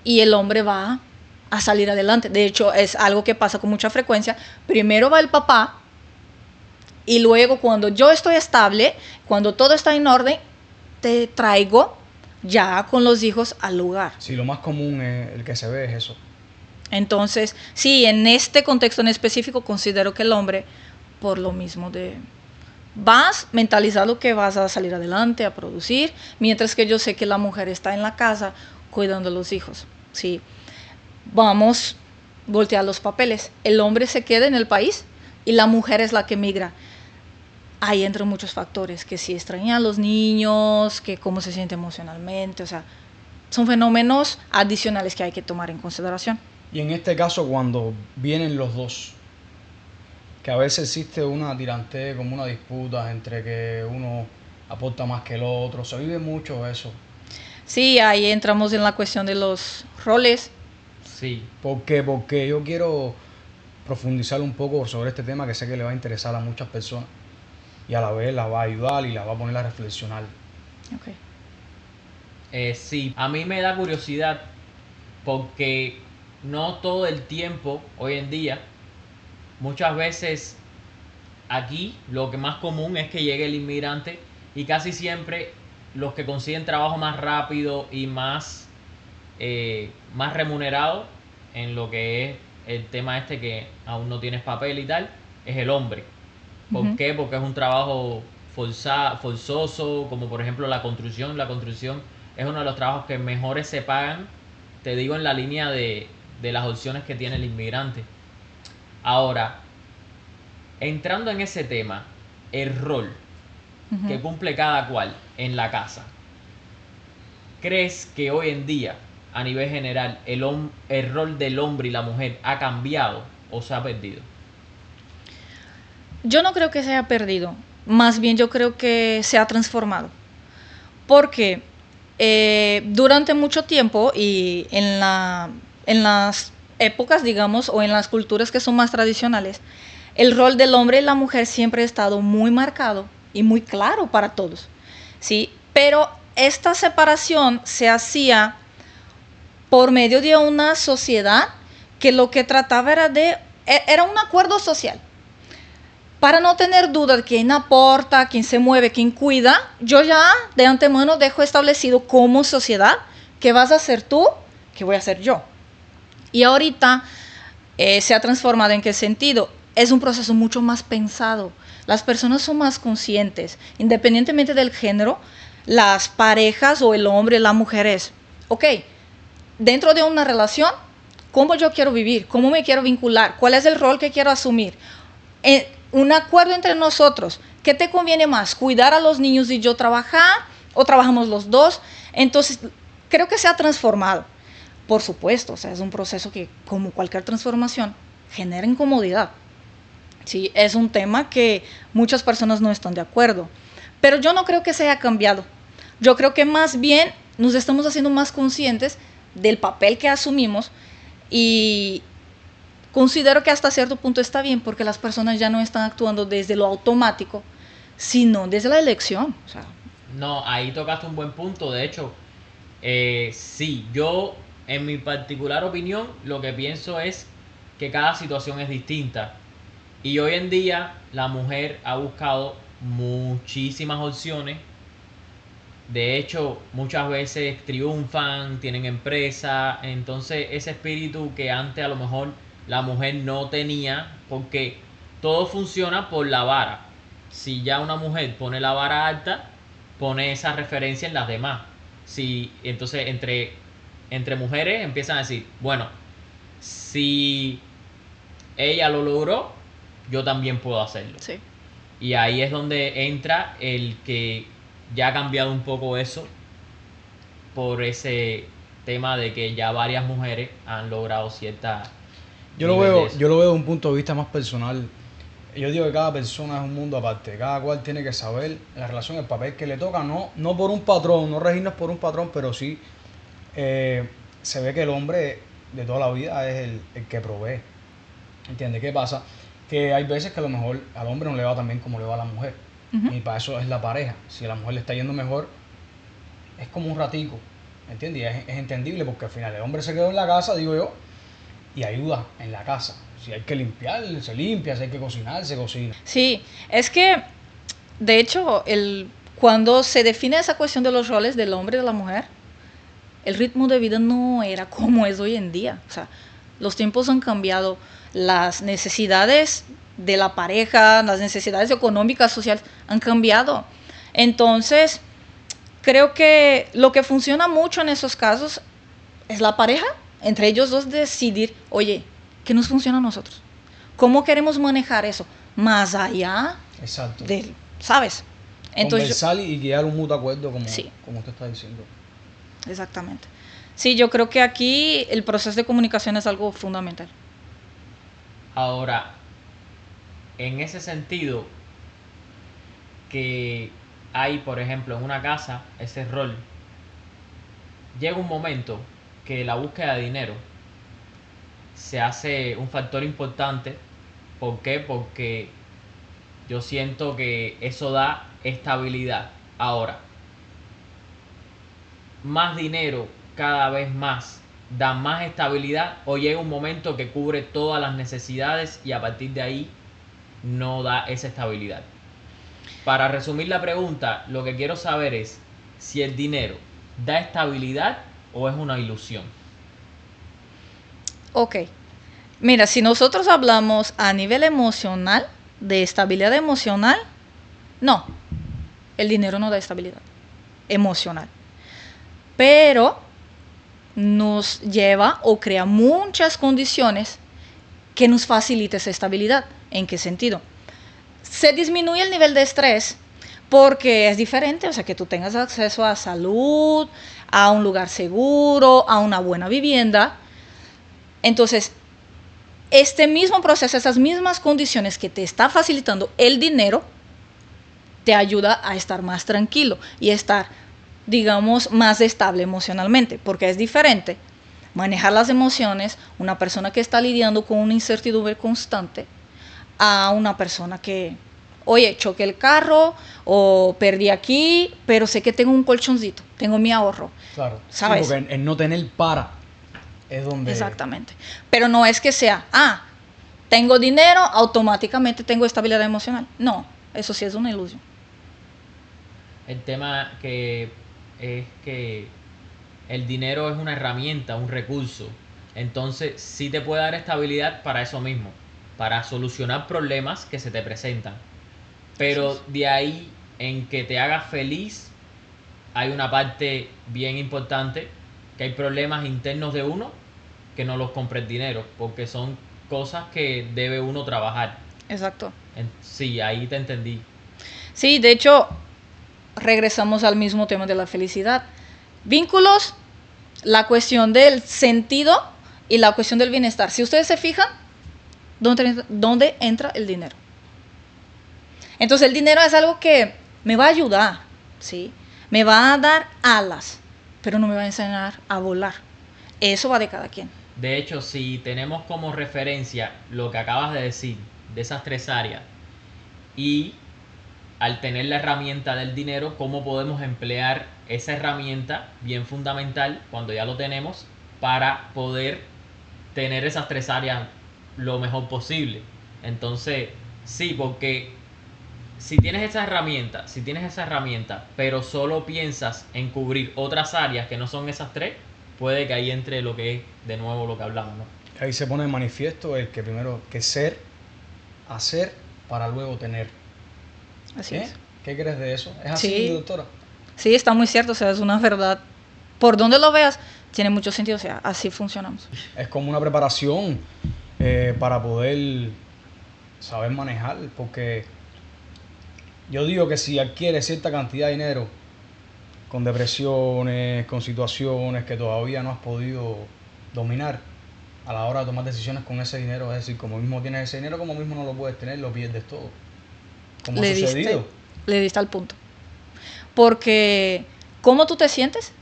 y el hombre va a salir adelante. De hecho, es algo que pasa con mucha frecuencia. Primero va el papá y luego cuando yo estoy estable, cuando todo está en orden, te traigo ya con los hijos al lugar. Sí, lo más común, el que se ve es eso. Entonces, sí, en este contexto en específico considero que el hombre, por lo mismo de... vas mentalizado que vas a salir adelante, a producir, mientras que yo sé que la mujer está en la casa cuidando a los hijos. Sí. Vamos a voltear los papeles. El hombre se queda en el país y la mujer es la que migra. Ahí entran muchos factores, que si extraña a los niños, que cómo se siente emocionalmente, o sea, son fenómenos adicionales que hay que tomar en consideración. Y en este caso, cuando vienen los dos, que a veces existe una tirantez, como una disputa entre que uno aporta más que el otro, se vive mucho eso. Sí, ahí entramos en la cuestión de los roles. Sí. ¿Por qué? Porque yo quiero profundizar un poco sobre este tema que sé que le va a interesar a muchas personas y a la vez la va a ayudar y la va a poner a reflexionar. Okay. Sí, a mí me da curiosidad porque no todo el tiempo, hoy en día, muchas veces aquí lo que más común es que llegue el inmigrante y casi siempre los que consiguen trabajo más rápido y más remunerado en lo que es el tema este que aún no tienes papel y tal, es el hombre. ¿Por qué? Porque es un trabajo forzoso, como por ejemplo la construcción. La construcción es uno de los trabajos que mejores se pagan, te digo, en la línea de las opciones que tiene el inmigrante. Ahora, entrando en ese tema, el rol que cumple cada cual en la casa, ¿crees que hoy en día, a nivel general, el rol del hombre y la mujer ha cambiado o se ha perdido? Yo no creo que se haya perdido, más bien yo creo que se ha transformado. Porque durante mucho tiempo y en las épocas, digamos, o en las culturas que son más tradicionales, el rol del hombre y la mujer siempre ha estado muy marcado y muy claro para todos, ¿sí? Pero esta separación se hacía por medio de una sociedad que lo que trataba era un acuerdo social. Para no tener duda de quién aporta, quién se mueve, quién cuida, yo ya de antemano dejo establecido como sociedad qué vas a hacer tú, qué voy a hacer yo. Y ahorita se ha transformado ¿en qué sentido? Es un proceso mucho más pensado. Las personas son más conscientes, independientemente del género, las parejas o el hombre, la mujer es, ok, dentro de una relación, ¿cómo yo quiero vivir? ¿Cómo me quiero vincular? ¿Cuál es el rol que quiero asumir? Un acuerdo entre nosotros. ¿Qué te conviene más? ¿Cuidar a los niños y yo trabajar? ¿O trabajamos los dos? Entonces, creo que se ha transformado. Por supuesto, o sea, es un proceso que, como cualquier transformación, genera incomodidad. Sí, es un tema que muchas personas no están de acuerdo. Pero yo no creo que se haya cambiado. Yo creo que más bien nos estamos haciendo más conscientes del papel que asumimos y considero que hasta cierto punto está bien porque las personas ya no están actuando desde lo automático, sino desde la elección. O sea, no, ahí tocaste un buen punto. De hecho, Sí, yo en mi particular opinión lo que pienso es que cada situación es distinta. Y hoy en día la mujer ha buscado muchísimas opciones. De hecho, muchas veces triunfan, tienen empresa. Entonces ese espíritu que antes a lo mejor la mujer no tenía, porque todo funciona por la vara. Si ya una mujer pone la vara alta, pone esa referencia en las demás. Si, entonces entre mujeres empiezan a decir, bueno, si ella lo logró, yo también puedo hacerlo. Sí. Y ahí es donde entra el que ya ha cambiado un poco eso por ese tema de que ya varias mujeres han logrado cierta Yo lo nivel de veo, eso. yo lo veo de un punto de vista más personal. Yo digo que cada persona es un mundo aparte, cada cual tiene que saber en la relación el papel que le toca, no por un patrón, no regirnos por un patrón, pero sí se ve que el hombre de toda la vida es el que provee. ¿Entiendes? ¿Qué pasa? Que hay veces que a lo mejor al hombre no le va tan bien como le va a la mujer. Ujú. Y para eso es la pareja. Si a la mujer le está yendo mejor, es como un ratico. ¿Entiendes? Y es entendible porque al final el hombre se quedó en la casa, digo yo, y ayuda en la casa. Si hay que limpiar, se limpia, si hay que cocinar, se cocina. Sí, es que, de hecho, cuando se define esa cuestión de los roles del hombre y de la mujer, el ritmo de vida no era como es hoy en día. O sea, los tiempos han cambiado, las necesidades de la pareja, las necesidades económicas, sociales, han cambiado. Entonces, creo que lo que funciona mucho en esos casos es la pareja, entre ellos dos decidir, oye, ¿qué nos funciona a nosotros? ¿Cómo queremos manejar eso? Más allá Exacto. del, ¿sabes? Entonces, Conversar y guiar un mutuo acuerdo Sí. como usted está diciendo. exactamente. Sí, yo creo que aquí el proceso de comunicación es algo fundamental. Ahora, en ese sentido, que hay, por ejemplo, en una casa, ese rol, llega un momento que la búsqueda de dinero se hace un factor importante. ¿Por qué? Porque yo siento que eso da estabilidad. Ahora, más dinero cada vez más da más estabilidad, o llega un momento que cubre todas las necesidades y a partir de ahí no da esa estabilidad. Para resumir la pregunta, lo que quiero saber es si el dinero da estabilidad o es una ilusión. Ok. Mira, si nosotros hablamos a nivel emocional, de estabilidad emocional, no, el dinero no da estabilidad emocional. Pero nos lleva o crea muchas condiciones que nos faciliten esa estabilidad. ¿En qué sentido? Se disminuye el nivel de estrés porque es diferente, o sea, que tú tengas acceso a salud, a un lugar seguro, a una buena vivienda. Entonces, este mismo proceso, esas mismas condiciones que te está facilitando el dinero, te ayuda a estar más tranquilo y estar, digamos, más estable emocionalmente, porque es diferente manejar las emociones una persona que está lidiando con una incertidumbre constante a una persona que, oye, choqué el carro o perdí aquí, pero sé que tengo un colchoncito, tengo mi ahorro. Claro. ¿Sabes? Sí, porque el no tener para es donde... Exactamente. Pero no es que sea, tengo dinero, automáticamente tengo estabilidad emocional. No, eso sí es una ilusión. El tema que es que el dinero es una herramienta, un recurso. Entonces sí te puede dar estabilidad para eso mismo, para solucionar problemas que se te presentan. Pero de ahí en que te haga feliz, hay una parte bien importante, que hay problemas internos de uno que no los compra el dinero, porque son cosas que debe uno trabajar. Exacto. Sí, ahí te entendí. Sí, de hecho, regresamos al mismo tema de la felicidad. Vínculos, la cuestión del sentido y la cuestión del bienestar. Si ustedes se fijan, ¿dónde entra el dinero? Entonces el dinero es algo que me va a ayudar, ¿sí? Me va a dar alas, pero no me va a enseñar a volar. Eso va de cada quien. De hecho, si tenemos como referencia lo que acabas de decir, de esas tres áreas, y al tener la herramienta del dinero, cómo podemos emplear esa herramienta bien fundamental cuando ya lo tenemos para poder tener esas 3 áreas lo mejor posible. Entonces, sí, porque si tienes esa herramienta, pero solo piensas en cubrir otras áreas que no son esas 3, puede que ahí entre lo que es de nuevo lo que hablamos, ¿no? Ahí se pone de manifiesto el que primero que ser, hacer para luego tener. Así es. ¿Qué crees de eso? ¿Es así, Sí. doctora? Sí, está muy cierto, o sea, es una verdad. Por donde lo veas, tiene mucho sentido, o sea, así funcionamos. Es como una preparación para poder saber manejar, porque yo digo que si adquieres cierta cantidad de dinero con depresiones, con situaciones que todavía no has podido dominar, a la hora de tomar decisiones con ese dinero, es decir, como mismo tienes ese dinero, como mismo no lo puedes tener, lo pierdes todo. Como ha sucedido. Le diste al punto. Porque, ¿cómo tú te sientes?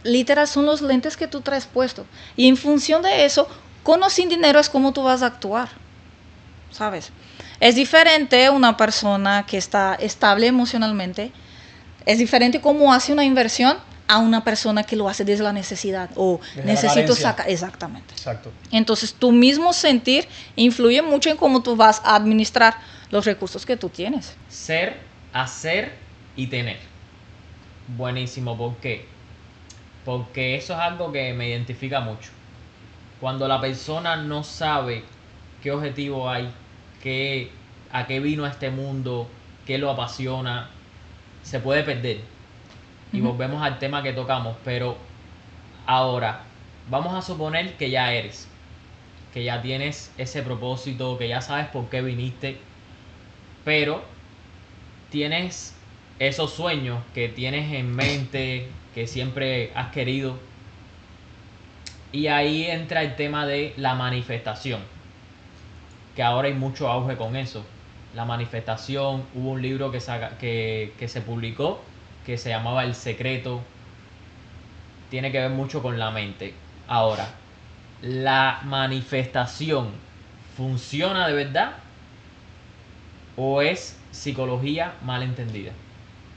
Literal, son los lentes que tú traes puestos. Y en función de eso, con o sin dinero es como tú vas a actuar. ¿Sabes? Es diferente una persona que está estable emocionalmente. Es diferente cómo hace una inversión a una persona que lo hace desde la necesidad o Desde necesito la sacar. Exactamente. Exacto. Entonces, tu mismo sentir influye mucho en cómo tú vas a administrar los recursos que tú tienes. Ser, hacer y tener. Buenísimo, ¿por qué? Porque eso es algo que me identifica mucho. Cuando la persona no sabe qué objetivo hay, a qué vino a este mundo, qué lo apasiona, se puede perder. Y volvemos al tema que tocamos, pero ahora vamos a suponer que ya eres, que ya tienes ese propósito, que ya sabes por qué viniste, pero tienes esos sueños que tienes en mente, que siempre has querido, y ahí entra el tema de la manifestación, que ahora hay mucho auge con eso. La manifestación, hubo un libro que se publicó que se llamaba El Secreto, tiene que ver mucho con la mente. Ahora, ¿la manifestación funciona de verdad o es psicología mal entendida?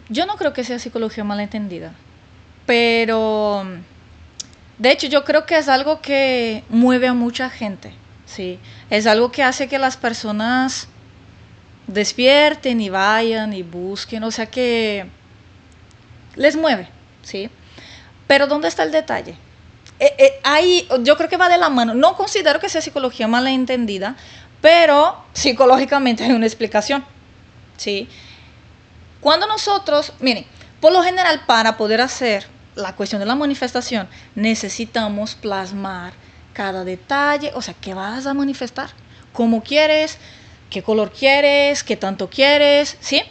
Yo no creo que sea psicología malentendida, pero de hecho yo creo que es algo que mueve a mucha gente, ¿sí? Es algo que hace que las personas despierten y vayan y busquen, o sea que les mueve, ¿sí? Pero ¿dónde está el detalle? Ahí yo creo que va de la mano. No considero que sea psicología malentendida, pero psicológicamente hay una explicación, ¿sí? Cuando nosotros, miren, por lo general para poder hacer la cuestión de la manifestación necesitamos plasmar cada detalle, o sea, ¿qué vas a manifestar? ¿Cómo quieres? ¿Qué color quieres? ¿Qué tanto quieres? ¿Sí?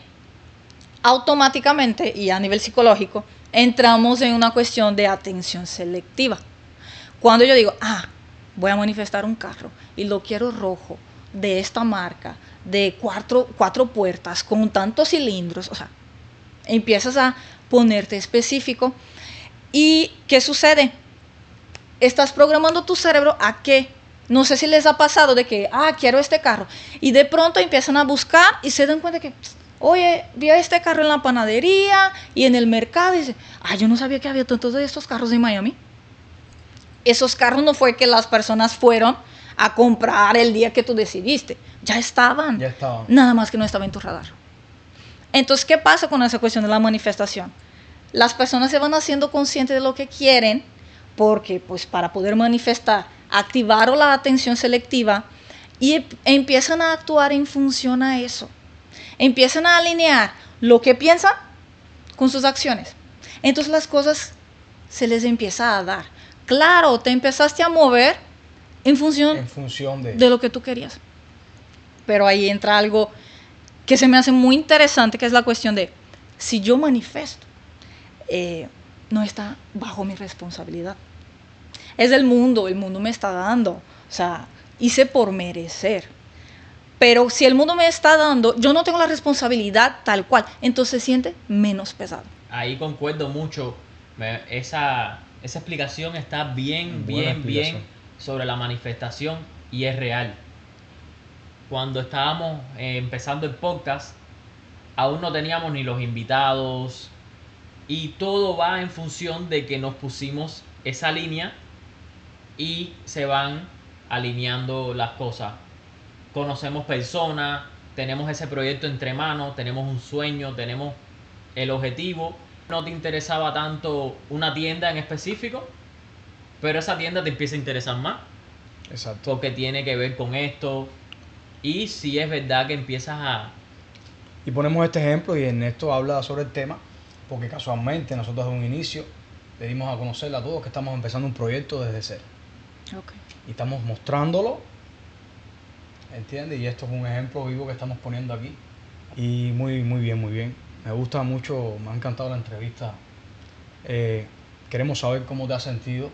Automáticamente y a nivel psicológico entramos en una cuestión de atención selectiva. Cuando yo digo, voy a manifestar un carro y lo quiero rojo, de esta marca, de cuatro puertas, con tantos cilindros, o sea, empiezas a ponerte específico. ¿Y qué sucede? Estás programando tu cerebro a qué. No sé si les ha pasado de que, quiero este carro, y de pronto empiezan a buscar y se dan cuenta que, oye, vi este carro en la panadería y en el mercado, y dicen, yo no sabía que había tantos de estos carros en Miami. Esos carros no fue que las personas fueron a comprar el día que tú decidiste. Ya estaban. Nada más que no estaba en tu radar. Entonces, ¿qué pasa con esa cuestión de la manifestación? Las personas se van haciendo conscientes de lo que quieren, porque pues para poder manifestar, activaron la atención selectiva y empiezan a actuar en función a eso. Empiezan a alinear lo que piensan con sus acciones. Entonces las cosas se les empieza a dar. Claro, te empezaste a mover en función de lo que tú querías. Pero ahí entra algo que se me hace muy interesante, que es la cuestión de, si yo manifiesto, no está bajo mi responsabilidad. Es el mundo me está dando. O sea, hice por merecer. Pero si el mundo me está dando, yo no tengo la responsabilidad tal cual. Entonces se siente menos pesado. Ahí concuerdo mucho. Esa explicación está bien sobre la manifestación y es real. Cuando estábamos empezando el podcast, aún no teníamos ni los invitados y todo va en función de que nos pusimos esa línea y se van alineando las cosas. Conocemos personas, tenemos ese proyecto entre manos, tenemos un sueño, tenemos el objetivo. No te interesaba tanto una tienda en específico, pero esa tienda te empieza a interesar más. Exacto. Porque tiene que ver con esto. Y si es verdad que empiezas a... Y ponemos este ejemplo y Ernesto habla sobre el tema, porque casualmente nosotros desde un inicio le dimos a conocer a todos que estamos empezando un proyecto desde cero. Ok. Y estamos mostrándolo, ¿entiendes? Y esto es un ejemplo vivo que estamos poniendo aquí. Y muy, muy bien, muy bien. Me gusta mucho, me ha encantado la entrevista. Queremos saber cómo te has sentido.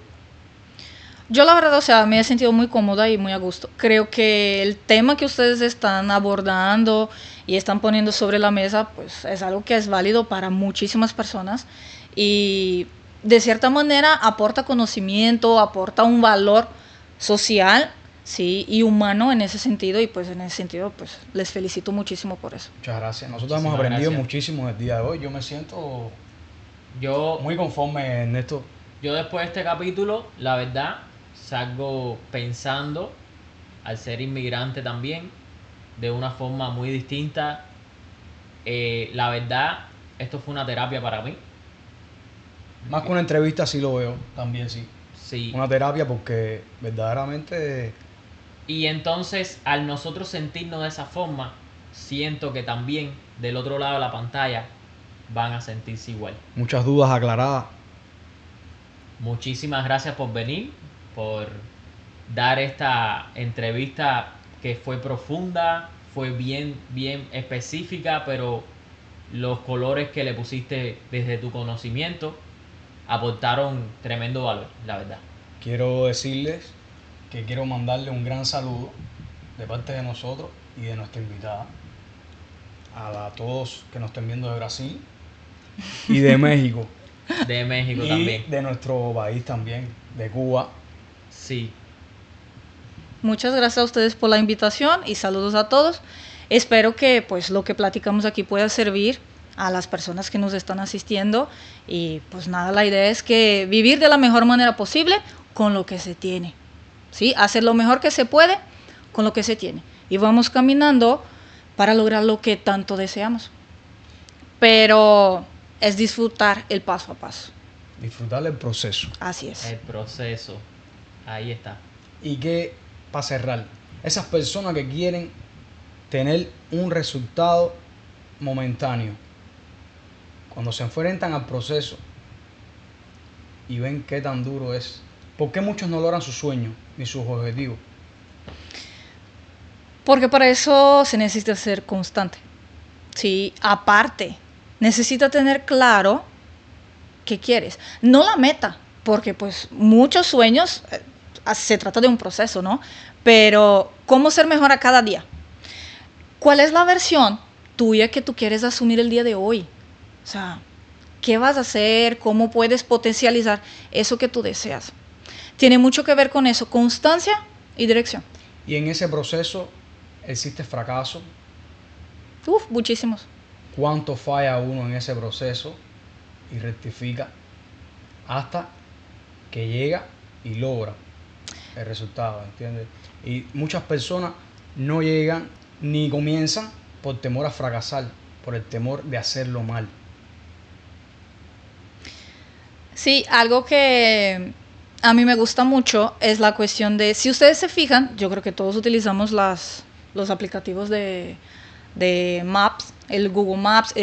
Yo la verdad, o sea, me he sentido muy cómoda y muy a gusto. Creo que el tema que ustedes están abordando y están poniendo sobre la mesa, pues es algo que es válido para muchísimas personas y de cierta manera aporta conocimiento, aporta un valor social, sí, y humano en ese sentido y pues en ese sentido pues les felicito muchísimo por eso. Muchas gracias. Nosotros Muchísimas hemos aprendido gracias. muchísimo el día de hoy. Yo me siento Yo, muy conforme, Ernesto. yo después de este capítulo, la verdad, salgo pensando, al ser inmigrante también, de una forma muy distinta. La verdad, esto fue una terapia para mí. Más que una entrevista, sí lo veo, también sí. Sí. Una terapia porque verdaderamente Y entonces, al nosotros sentirnos de esa forma, siento que también del otro lado de la pantalla van a sentirse igual. muchas dudas aclaradas. Muchísimas gracias por venir, por dar esta entrevista que fue profunda, fue bien, bien específica, pero los colores que le pusiste desde tu conocimiento aportaron tremendo valor, la verdad. Quiero decirles que quiero mandarle un gran saludo de parte de nosotros y de nuestra invitada a todos que nos estén viendo de Brasil y de México De México y también. de nuestro país también, de Cuba. Sí. Muchas gracias a ustedes por la invitación y saludos a todos. Espero que pues lo que platicamos aquí pueda servir a las personas que nos están asistiendo y pues nada, la idea es que vivir de la mejor manera posible con lo que se tiene, ¿sí? Hacer lo mejor que se puede con lo que se tiene y vamos caminando para lograr lo que tanto deseamos, pero es disfrutar el paso a paso, Disfrutar el proceso. así es. El proceso. Ahí está. Y que, para cerrar, esas personas que quieren tener un resultado momentáneo, cuando se enfrentan al proceso y ven qué tan duro es, ¿por qué muchos no logran sus sueños ni sus objetivos? Porque para eso se necesita ser constante. Sí, aparte, necesita tener claro qué quieres. No la meta, porque pues muchos sueños se trata de un proceso, ¿no? Pero cómo ser mejor a cada día. ¿Cuál es la versión tuya que tú quieres asumir el día de hoy? O sea, ¿qué vas a hacer? ¿Cómo puedes potencializar eso que tú deseas? Tiene mucho que ver con eso, constancia y dirección. Y en ese proceso existe fracaso. Uf, muchísimos. ¿Cuánto falla uno en ese proceso y rectifica hasta que llega y logra el resultado? ¿Entiendes? Y muchas personas no llegan ni comienzan por temor a fracasar, por el temor de hacerlo mal. Sí, algo que a mí me gusta mucho es la cuestión de, si ustedes se fijan, yo creo que todos utilizamos los aplicativos de Maps, el Google Maps,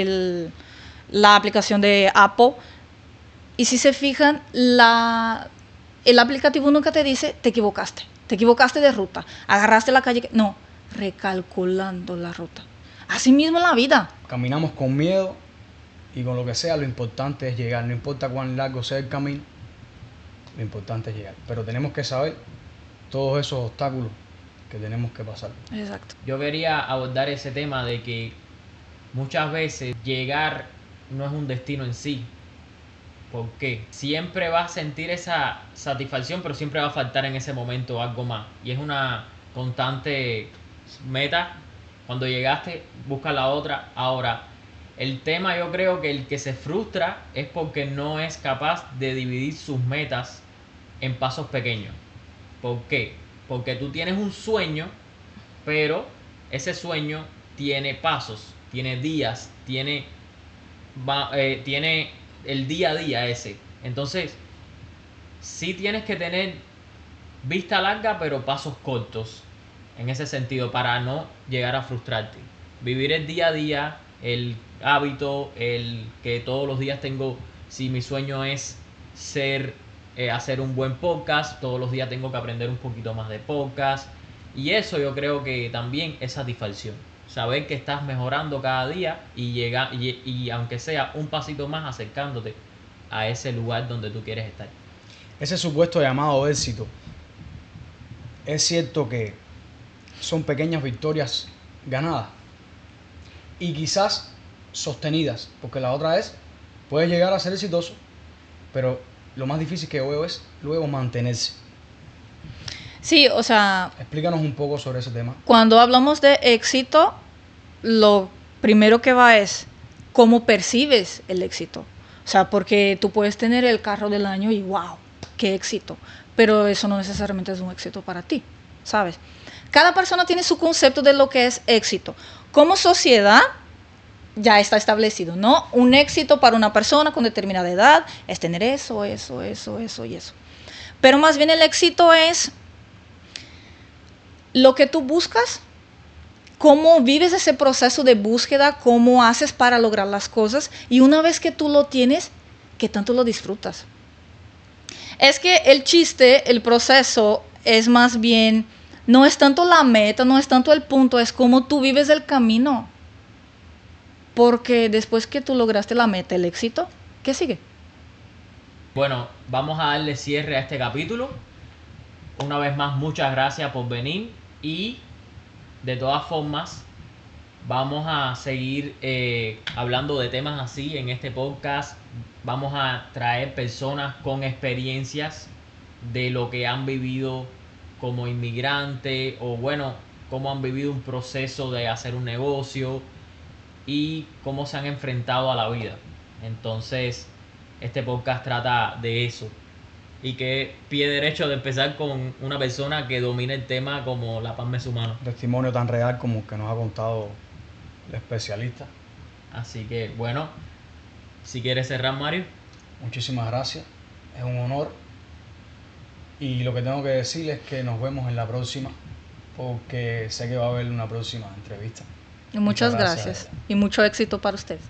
la aplicación de Apple, y si se fijan, el aplicativo nunca te dice, te equivocaste de ruta, agarraste la calle, no, recalculando la ruta. Así mismo en la vida. Caminamos con miedo y con lo que sea, lo importante es llegar. No importa cuán largo sea el camino, lo importante es llegar. Pero tenemos que saber todos esos obstáculos que tenemos que pasar. Exacto. Yo quería abordar ese tema de que muchas veces llegar no es un destino en sí. ¿Por qué? Siempre vas a sentir esa satisfacción, pero siempre va a faltar en ese momento algo más. Y es una constante meta. Cuando llegaste, busca la otra. Ahora, El tema yo creo que el que se frustra es porque no es capaz de dividir sus metas en pasos pequeños. ¿Por qué? Porque tú tienes un sueño, pero ese sueño tiene pasos, tiene días, tiene el día a día ese. Entonces, sí tienes que tener vista larga, pero pasos cortos, en ese sentido, para no llegar a frustrarte. Vivir el día a día, el hábito, el que todos los días tengo, si mi sueño es hacer un buen podcast, todos los días tengo que aprender un poquito más de podcast. Y eso yo creo que también es satisfacción. Saber que estás mejorando cada día y aunque sea un pasito más acercándote a ese lugar donde tú quieres estar. Ese supuesto llamado éxito, es cierto que son pequeñas victorias ganadas y quizás sostenidas, porque la otra es, puedes llegar a ser exitoso, pero lo más difícil que veo es luego mantenerse. Sí, o sea, Explícanos un poco sobre ese tema. cuando hablamos de éxito, lo primero que va es cómo percibes el éxito. O sea, porque tú puedes tener el carro del año y wow, qué éxito, pero eso no necesariamente es un éxito para ti, ¿sabes? Cada persona tiene su concepto de lo que es éxito. Como sociedad ya está establecido, ¿no? Un éxito para una persona con determinada edad es tener eso y eso. Pero más bien el éxito es lo que tú buscas, cómo vives ese proceso de búsqueda, cómo haces para lograr las cosas y una vez que tú lo tienes, ¿qué tanto lo disfrutas? Es que el chiste, el proceso es más bien, no es tanto la meta, no es tanto el punto, es cómo tú vives el camino. Porque después que tú lograste la meta, el éxito, ¿qué sigue? Bueno, vamos a darle cierre a este capítulo. Una vez más, muchas gracias por venir y de todas formas vamos a seguir hablando de temas así en este podcast. Vamos a traer personas con experiencias de lo que han vivido como inmigrante o bueno, cómo han vivido un proceso de hacer un negocio y cómo se han enfrentado a la vida. Entonces, este podcast trata de eso. Y que pie derecho de empezar con una persona que domina el tema como la palma de su mano. Testimonio tan real como el que nos ha contado el especialista. Así que, bueno, si quieres cerrar, Mario. Muchísimas gracias, es un honor. Y lo que tengo que decir es que nos vemos en la próxima, porque sé que va a haber una próxima entrevista. Muchas gracias y mucho éxito para ustedes.